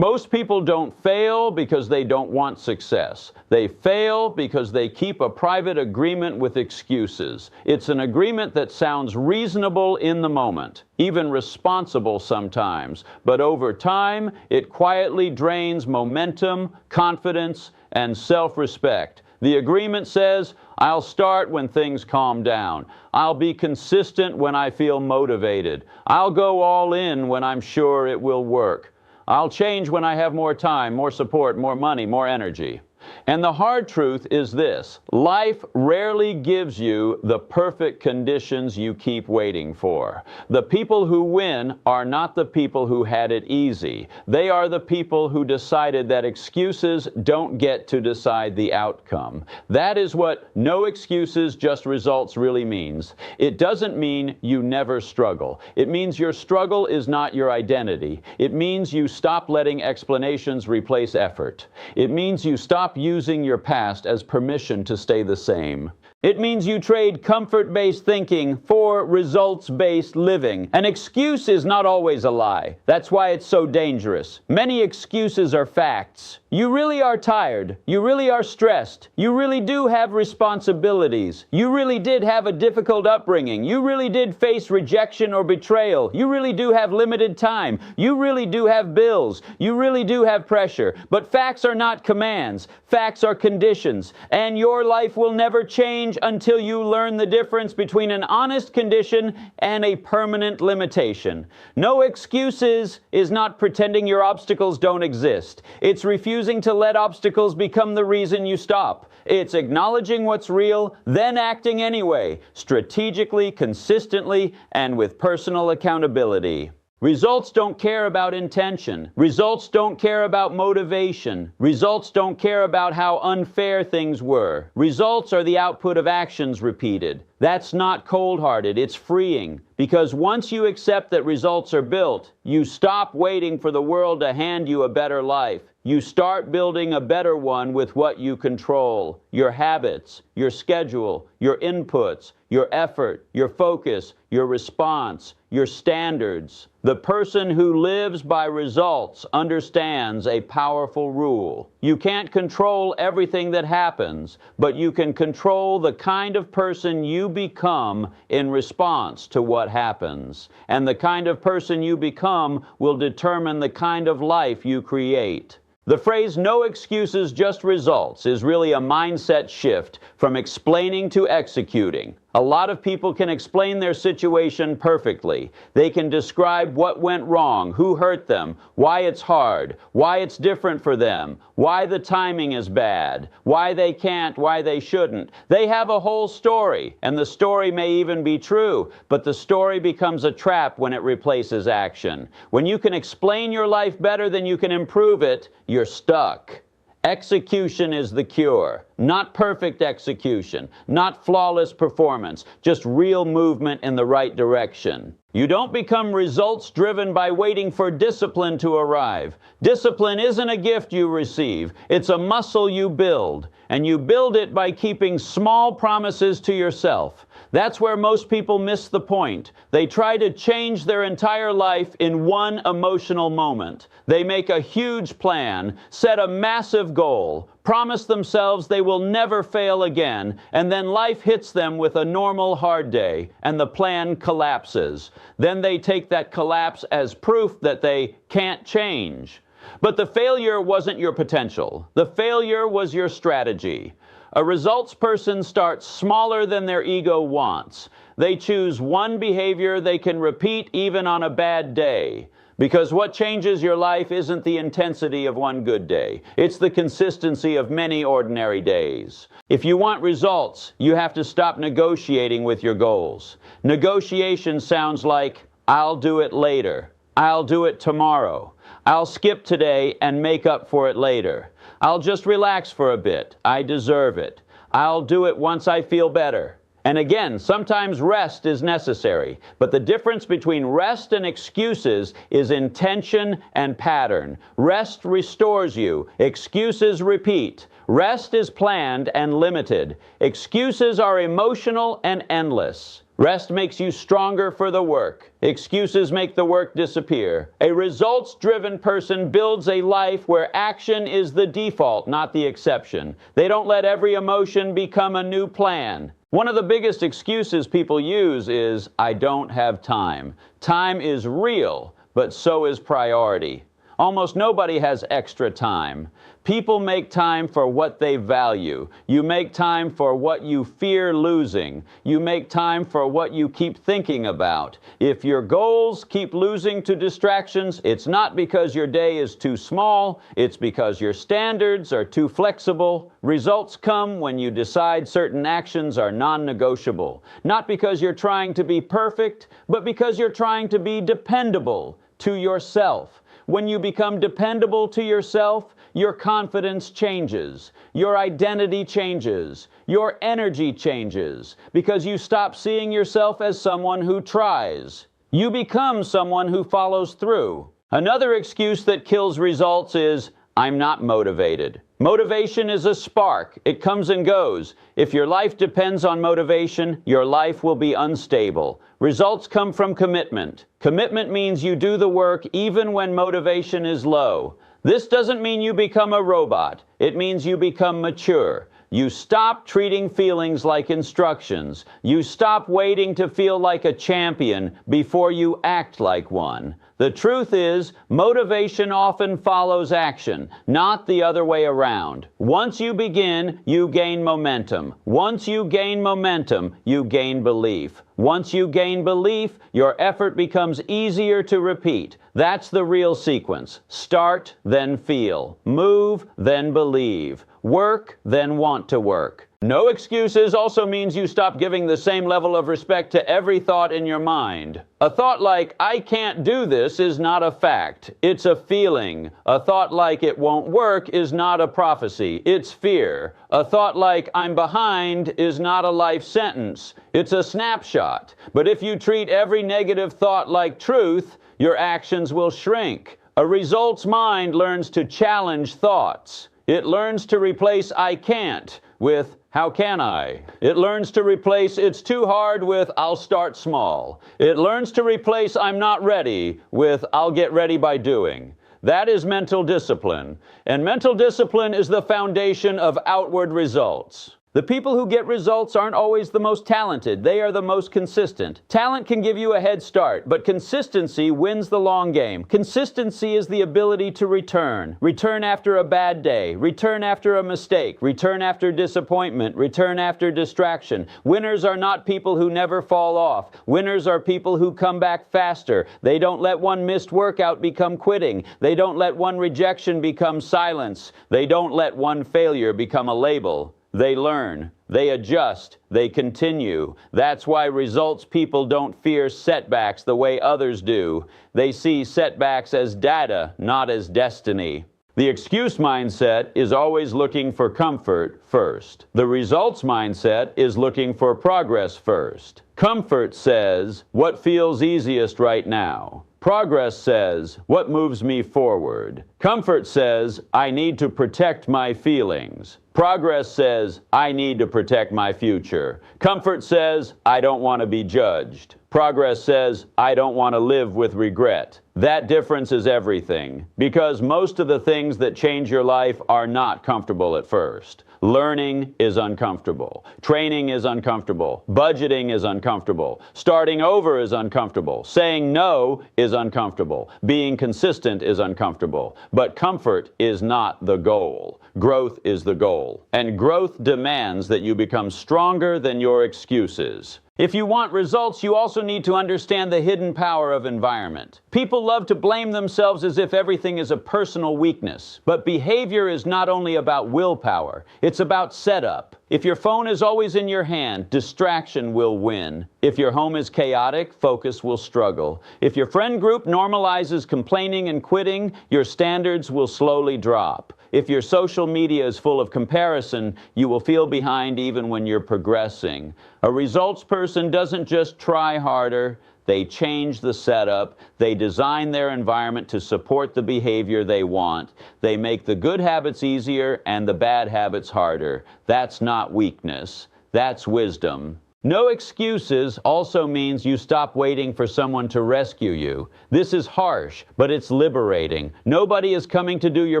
Most people don't fail because they don't want success. They fail because they keep a private agreement with excuses. It's an agreement that sounds reasonable in the moment, even responsible sometimes, but over time, it quietly drains momentum, confidence, and self-respect. The agreement says, I'll start when things calm down. I'll be consistent when I feel motivated. I'll go all in when I'm sure it will work. I'll change when I have more time, more support, more money, more energy. And the hard truth is this: life rarely gives you the perfect conditions you keep waiting for. The people who win are not the people who had it easy. They are the people who decided that excuses don't get to decide the outcome. That is what no excuses, just results really means. It doesn't mean you never struggle. It means your struggle is not your identity. It means you stop letting explanations replace effort. It means you stop using your past as permission to stay the same. It means you trade comfort-based thinking for results-based living. An excuse is not always a lie. That's why it's so dangerous. Many excuses are facts. You really are tired. You really are stressed. You really do have responsibilities. You really did have a difficult upbringing. You really did face rejection or betrayal. You really do have limited time. You really do have bills. You really do have pressure. But facts are not commands. Facts are conditions. And your life will never change until you learn the difference between an honest condition and a permanent limitation. No excuses is not pretending your obstacles don't exist. It's refusing to let obstacles become the reason you stop. It's acknowledging what's real, then acting anyway, strategically, consistently, and with personal accountability. Results don't care about intention. Results don't care about motivation. Results don't care about how unfair things were. Results are the output of actions repeated. That's not cold-hearted, it's freeing. Because once you accept that results are built, you stop waiting for the world to hand you a better life. You start building a better one with what you control: your habits, your schedule, your inputs, your effort, your focus, your response, your standards. The person who lives by results understands a powerful rule. You can't control everything that happens, but you can control the kind of person you become in response to what happens. And the kind of person you become will determine the kind of life you create. The phrase "no excuses, just results" is really a mindset shift from explaining to executing. A lot of people can explain their situation perfectly. They can describe what went wrong, who hurt them, why it's hard, why it's different for them, why the timing is bad, why they can't, why they shouldn't. They have a whole story, and the story may even be true, but the story becomes a trap when it replaces action. When you can explain your life better than you can improve it, you're stuck. Execution is the cure. Not perfect execution, not flawless performance, just real movement in the right direction. You don't become results-driven by waiting for discipline to arrive. Discipline isn't a gift you receive. It's a muscle you build. And you build it by keeping small promises to yourself. That's where most people miss the point. They try to change their entire life in one emotional moment. They make a huge plan, set a massive goal, promise themselves they will never fail again, and then life hits them with a normal hard day, and the plan collapses. Then they take that collapse as proof that they can't change. But the failure wasn't your potential. The failure was your strategy. A results person starts smaller than their ego wants. They choose one behavior they can repeat even on a bad day. Because what changes your life isn't the intensity of one good day. It's the consistency of many ordinary days. If you want results, you have to stop negotiating with your goals. Negotiation sounds like, "I'll do it later. I'll do it tomorrow. I'll skip today and make up for it later. I'll just relax for a bit. I deserve it. I'll do it once I feel better." And again, sometimes rest is necessary. But the difference between rest and excuses is intention and pattern. Rest restores you. Excuses repeat. Rest is planned and limited. Excuses are emotional and endless. Rest makes you stronger for the work. Excuses make the work disappear. A results-driven person builds a life where action is the default, not the exception. They don't let every emotion become a new plan. One of the biggest excuses people use is, I don't have time. Time is real, but so is priority. Almost nobody has extra time. People make time for what they value. You make time for what you fear losing. You make time for what you keep thinking about. If your goals keep losing to distractions, it's not because your day is too small, it's because your standards are too flexible. Results come when you decide certain actions are non-negotiable. Not because you're trying to be perfect, but because you're trying to be dependable to yourself. When you become dependable to yourself, your confidence changes, your identity changes, your energy changes, because you stop seeing yourself as someone who tries. You become someone who follows through. Another excuse that kills results is, I'm not motivated. Motivation is a spark. It comes and goes. If your life depends on motivation, your life will be unstable. Results come from commitment. Commitment means you do the work even when motivation is low. This doesn't mean you become a robot. It means you become mature. You stop treating feelings like instructions. You stop waiting to feel like a champion before you act like one. The truth is, motivation often follows action, not the other way around. Once you begin, you gain momentum. Once you gain momentum, you gain belief. Once you gain belief, your effort becomes easier to repeat. That's the real sequence. Start, then feel. Move, then believe. Work, then want to work. No excuses also means you stop giving the same level of respect to every thought in your mind. A thought like, I can't do this is not a fact. It's a feeling. A thought like, it won't work is not a prophecy. It's fear. A thought like, I'm behind is not a life sentence. It's a snapshot. But if you treat every negative thought like truth, your actions will shrink. A results mind learns to challenge thoughts. It learns to replace I can't with how can I? It learns to replace it's too hard with I'll start small. It learns to replace I'm not ready with I'll get ready by doing. That is mental discipline. And mental discipline is the foundation of outward results. The people who get results aren't always the most talented. They are the most consistent. Talent can give you a head start, but consistency wins the long game. Consistency is the ability to return. Return after a bad day. Return after a mistake. Return after disappointment. Return after distraction. Winners are not people who never fall off. Winners are people who come back faster. They don't let one missed workout become quitting. They don't let one rejection become silence. They don't let one failure become a label. They learn, they adjust, they continue. That's why results people don't fear setbacks the way others do. They see setbacks as data, not as destiny. The excuse mindset is always looking for comfort first. The results mindset is looking for progress first. Comfort says, what feels easiest right now? Progress says, what moves me forward? Comfort says, I need to protect my feelings. Progress says, I need to protect my future. Comfort says, I don't want to be judged. Progress says, I don't want to live with regret. That difference is everything, because most of the things that change your life are not comfortable at first. Learning is uncomfortable. Training is uncomfortable. Budgeting is uncomfortable. Starting over is uncomfortable. Saying no is uncomfortable. Being consistent is uncomfortable. But comfort is not the goal. Growth is the goal. And growth demands that you become stronger than your excuses. If you want results, you also need to understand the hidden power of environment. People love to blame themselves as if everything is a personal weakness. But behavior is not only about willpower, it's about setup. If your phone is always in your hand, distraction will win. If your home is chaotic, focus will struggle. If your friend group normalizes complaining and quitting, your standards will slowly drop. If your social media is full of comparison, you will feel behind even when you're progressing. A results person doesn't just try harder, they change the setup, they design their environment to support the behavior they want, they make the good habits easier and the bad habits harder. That's not weakness, that's wisdom. No excuses also means you stop waiting for someone to rescue you. This is harsh, but it's liberating. Nobody is coming to do your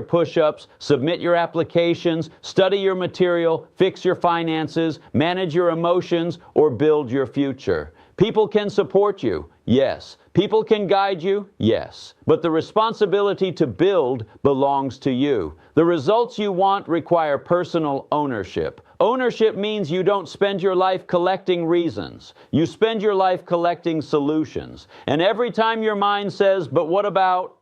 push-ups, submit your applications, study your material, fix your finances, manage your emotions, or build your future. People can support you, yes. People can guide you, yes. But the responsibility to build belongs to you. The results you want require personal ownership. Ownership means you don't spend your life collecting reasons. You spend your life collecting solutions. And every time your mind says, "But what about?"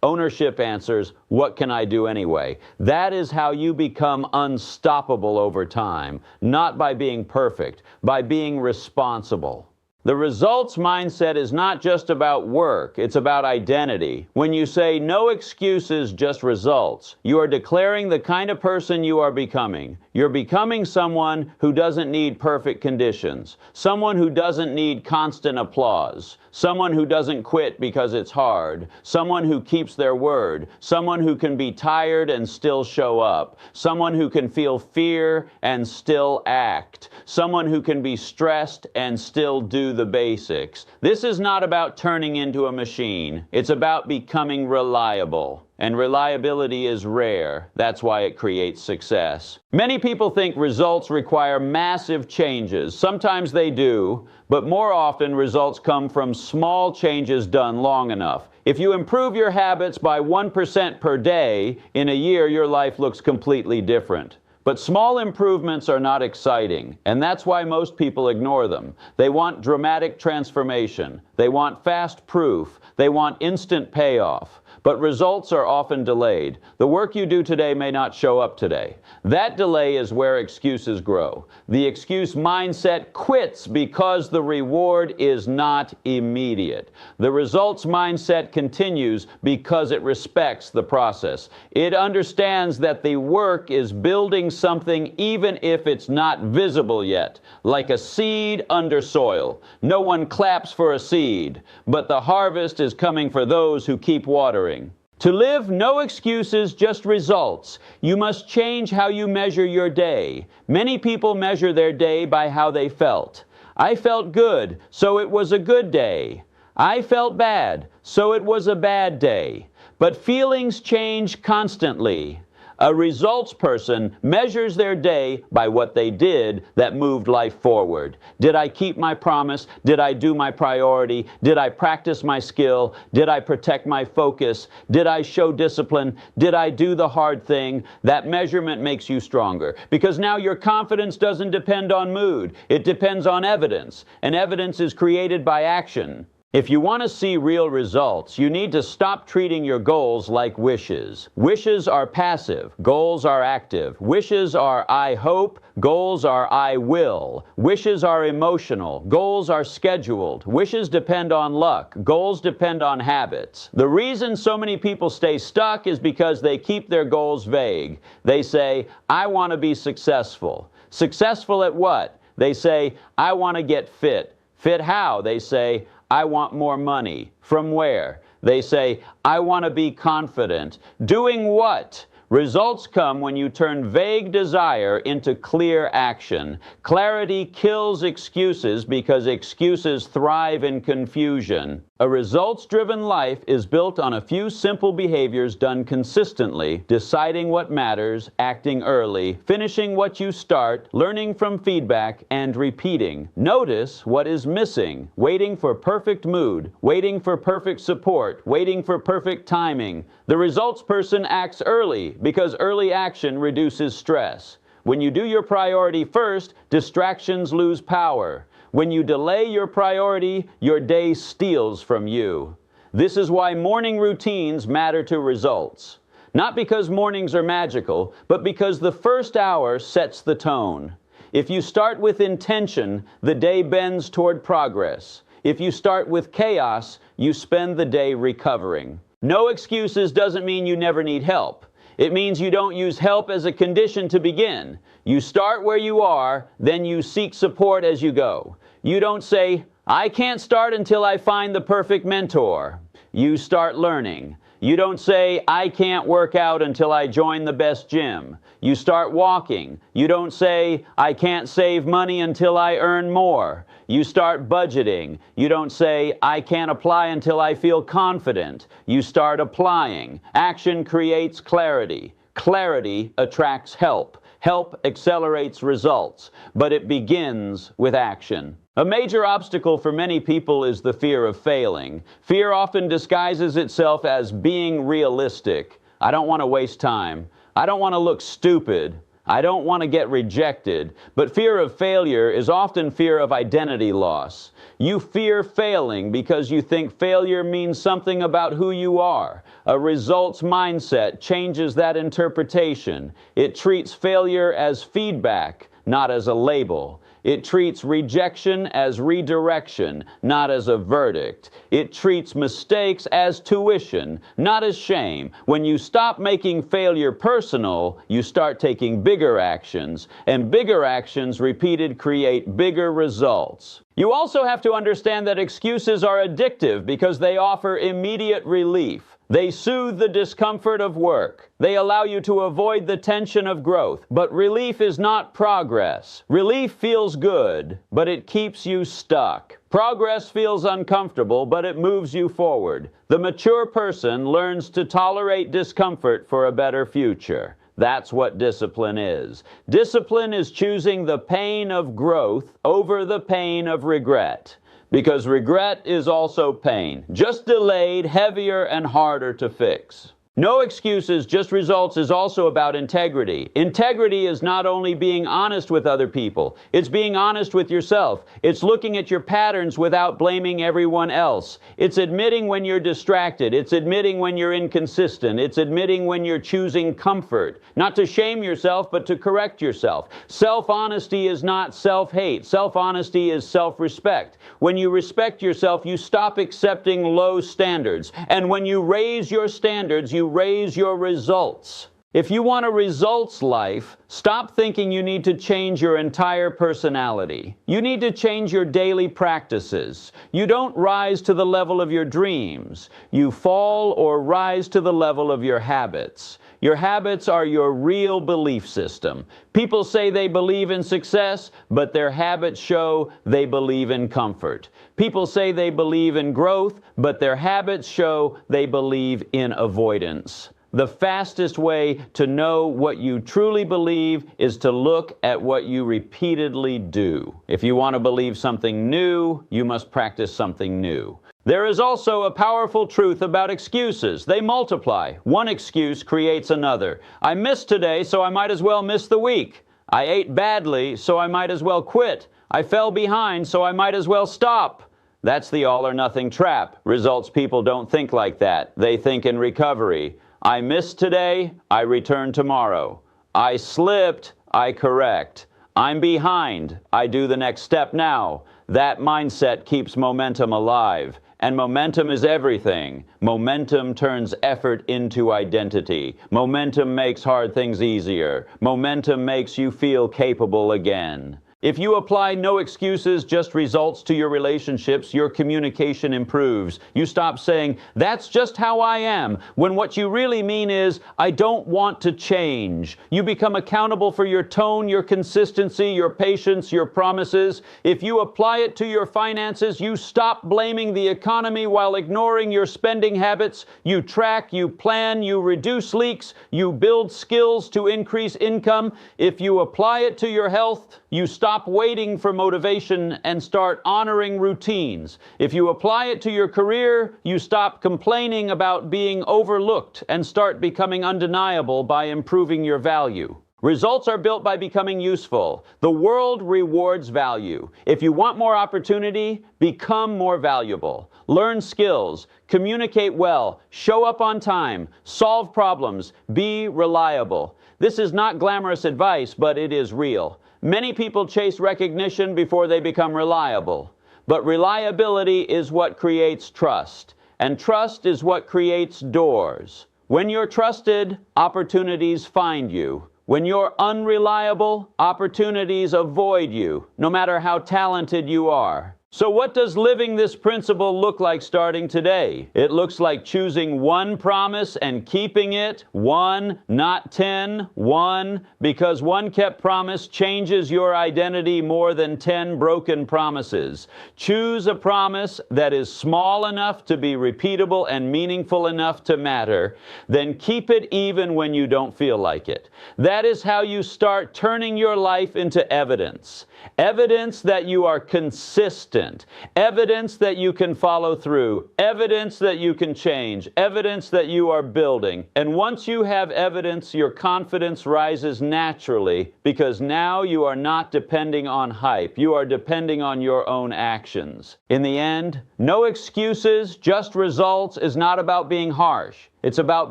ownership answers, "What can I do anyway?" That is how you become unstoppable over time, not by being perfect, by being responsible. The results mindset is not just about work, it's about identity. When you say no excuses, just results, you are declaring the kind of person you are becoming. You're becoming someone who doesn't need perfect conditions, someone who doesn't need constant applause, someone who doesn't quit because it's hard, someone who keeps their word, someone who can be tired and still show up, someone who can feel fear and still act, someone who can be stressed and still do the basics. This is not about turning into a machine. It's about becoming reliable. And reliability is rare. That's why it creates success. Many people think results require massive changes. Sometimes they do, but more often results come from small changes done long enough. If you improve your habits by 1% per day, in a year your life looks completely different. But small improvements are not exciting, and that's why most people ignore them. They want dramatic transformation. They want fast proof. They want instant payoff. But results are often delayed. The work you do today may not show up today. That delay is where excuses grow. The excuse mindset quits because the reward is not immediate. The results mindset continues because it respects the process. It understands that the work is building something even if it's not visible yet, like a seed under soil. No one claps for a seed, but the harvest is coming for those who keep watering. To live no excuses, just results, you must change how you measure your day. Many people measure their day by how they felt. I felt good, so it was a good day. I felt bad, so it was a bad day. But feelings change constantly. A results person measures their day by what they did that moved life forward. Did I keep my promise? Did I do my priority? Did I practice my skill? Did I protect my focus? Did I show discipline? Did I do the hard thing? That measurement makes you stronger, because now your confidence doesn't depend on mood. It depends on evidence, and evidence is created by action. If you want to see real results, you need to stop treating your goals like wishes. Wishes are passive, goals are active. Wishes are I hope, goals are I will. Wishes are emotional, goals are scheduled. Wishes depend on luck, goals depend on habits. The reason so many people stay stuck is because they keep their goals vague. They say, I want to be successful. Successful at what? They say, I want to get fit. Fit how? They say, I want more money. From where? They say, I want to be confident. Doing what? Results come when you turn vague desire into clear action. Clarity kills excuses because excuses thrive in confusion. A results-driven life is built on a few simple behaviors done consistently: deciding what matters, acting early, finishing what you start, learning from feedback, and repeating. Notice what is missing: waiting for perfect mood, waiting for perfect support, waiting for perfect timing. The results person acts early because early action reduces stress. When you do your priority first, distractions lose power. When you delay your priority, your day steals from you. This is why morning routines matter to results. Not because mornings are magical, but because the first hour sets the tone. If you start with intention, the day bends toward progress. If you start with chaos, you spend the day recovering. No excuses doesn't mean you never need help. It means you don't use help as a condition to begin. You start where you are, then you seek support as you go. You don't say, I can't start until I find the perfect mentor. You start learning. You don't say, I can't work out until I join the best gym. You start walking. You don't say, I can't save money until I earn more. You start budgeting. You don't say, I can't apply until I feel confident. You start applying. Action creates clarity. Clarity attracts help. Help accelerates results, but it begins with action. A major obstacle for many people is the fear of failing. Fear often disguises itself as being realistic. I don't want to waste time. I don't want to look stupid. I don't want to get rejected. But fear of failure is often fear of identity loss. You fear failing because you think failure means something about who you are. A results mindset changes that interpretation. It treats failure as feedback, not as a label. It treats rejection as redirection, not as a verdict. It treats mistakes as tuition, not as shame. When you stop making failure personal, you start taking bigger actions, and bigger actions repeated create bigger results. You also have to understand that excuses are addictive because they offer immediate relief. They soothe the discomfort of work. They allow you to avoid the tension of growth. But relief is not progress. Relief feels good, but it keeps you stuck. Progress feels uncomfortable, but it moves you forward. The mature person learns to tolerate discomfort for a better future. That's what discipline is. Discipline is choosing the pain of growth over the pain of regret. Because regret is also pain, just delayed, heavier, and harder to fix. No excuses, just results is also about integrity. Integrity is not only being honest with other people, it's being honest with yourself. It's looking at your patterns without blaming everyone else. It's admitting when you're distracted. It's admitting when you're inconsistent. It's admitting when you're choosing comfort. Not to shame yourself, but to correct yourself. Self-honesty is not self-hate. Self-honesty is self-respect. When you respect yourself, you stop accepting low standards. And when you raise your standards, you raise your results. If you want a results life, stop thinking you need to change your entire personality. You need to change your daily practices. You don't rise to the level of your dreams. You fall or rise to the level of your habits. Your habits are your real belief system. People say they believe in success, but their habits show they believe in comfort. People say they believe in growth, but their habits show they believe in avoidance. The fastest way to know what you truly believe is to look at what you repeatedly do. If you want to believe something new, you must practice something new. There is also a powerful truth about excuses. They multiply. One excuse creates another. I missed today, so I might as well miss the week. I ate badly, so I might as well quit. I fell behind, so I might as well stop. That's the all-or-nothing trap. Results people don't think like that. They think in recovery. I missed today, I return tomorrow. I slipped, I correct. I'm behind, I do the next step now. That mindset keeps momentum alive. And momentum is everything. Momentum turns effort into identity. Momentum makes hard things easier. Momentum makes you feel capable again. If you apply no excuses, just results to your relationships, your communication improves. You stop saying, that's just how I am, when what you really mean is, I don't want to change. You become accountable for your tone, your consistency, your patience, your promises. If you apply it to your finances, you stop blaming the economy while ignoring your spending habits. You track, you plan, you reduce leaks, you build skills to increase income. If you apply it to your health, you stop waiting for motivation and start honoring routines. If you apply it to your career, you stop complaining about being overlooked and start becoming undeniable by improving your value. Results are built by becoming useful. The world rewards value. If you want more opportunity, become more valuable. Learn skills, communicate well, show up on time, solve problems, be reliable. This is not glamorous advice, but it is real. Many people chase recognition before they become reliable. But reliability is what creates trust. And trust is what creates doors. When you're trusted, opportunities find you. When you're unreliable, opportunities avoid you, no matter how talented you are. So what does living this principle look like starting today? It looks like choosing one promise and keeping it, one, not 10, one, because one kept promise changes your identity more than 10 broken promises. Choose a promise that is small enough to be repeatable and meaningful enough to matter, then keep it even when you don't feel like it. That is how you start turning your life into evidence. Evidence that you are consistent, evidence that you can follow through, evidence that you can change, evidence that you are building. And once you have evidence, your confidence rises naturally because now you are not depending on hype. You are depending on your own actions. In the end, no excuses, just results is not about being harsh. It's about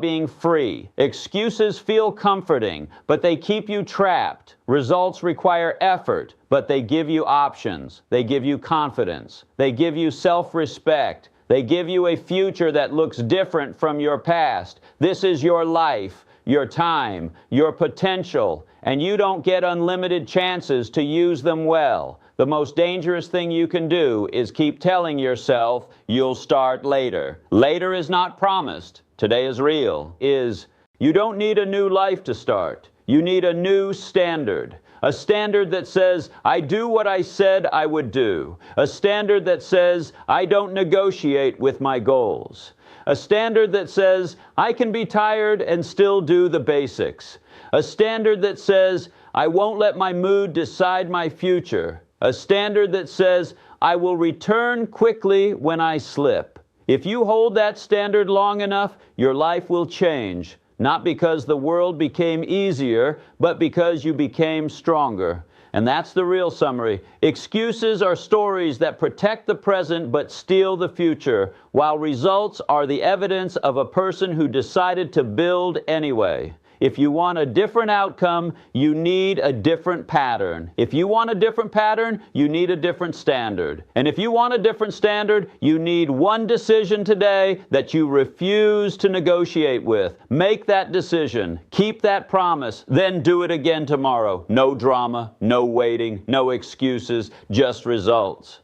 being free. Excuses feel comforting, but they keep you trapped. Results require effort, but they give you options. They give you confidence. They give you self-respect. They give you a future that looks different from your past. This is your life, your time, your potential, and you don't get unlimited chances to use them well. The most dangerous thing you can do is keep telling yourself you'll start later. Later is not promised. Today is real. You don't need a new life to start. You need a new standard. A standard that says, I do what I said I would do. A standard that says, I don't negotiate with my goals. A standard that says, I can be tired and still do the basics. A standard that says, I won't let my mood decide my future. A standard that says, I will return quickly when I slip. If you hold that standard long enough, your life will change. Not because the world became easier, but because you became stronger. And that's the real summary. Excuses are stories that protect the present but steal the future, while results are the evidence of a person who decided to build anyway. If you want a different outcome, you need a different pattern. If you want a different pattern, you need a different standard. And if you want a different standard, you need one decision today that you refuse to negotiate with. Make that decision. Keep that promise. Then do it again tomorrow. No drama, no waiting, no excuses, just results.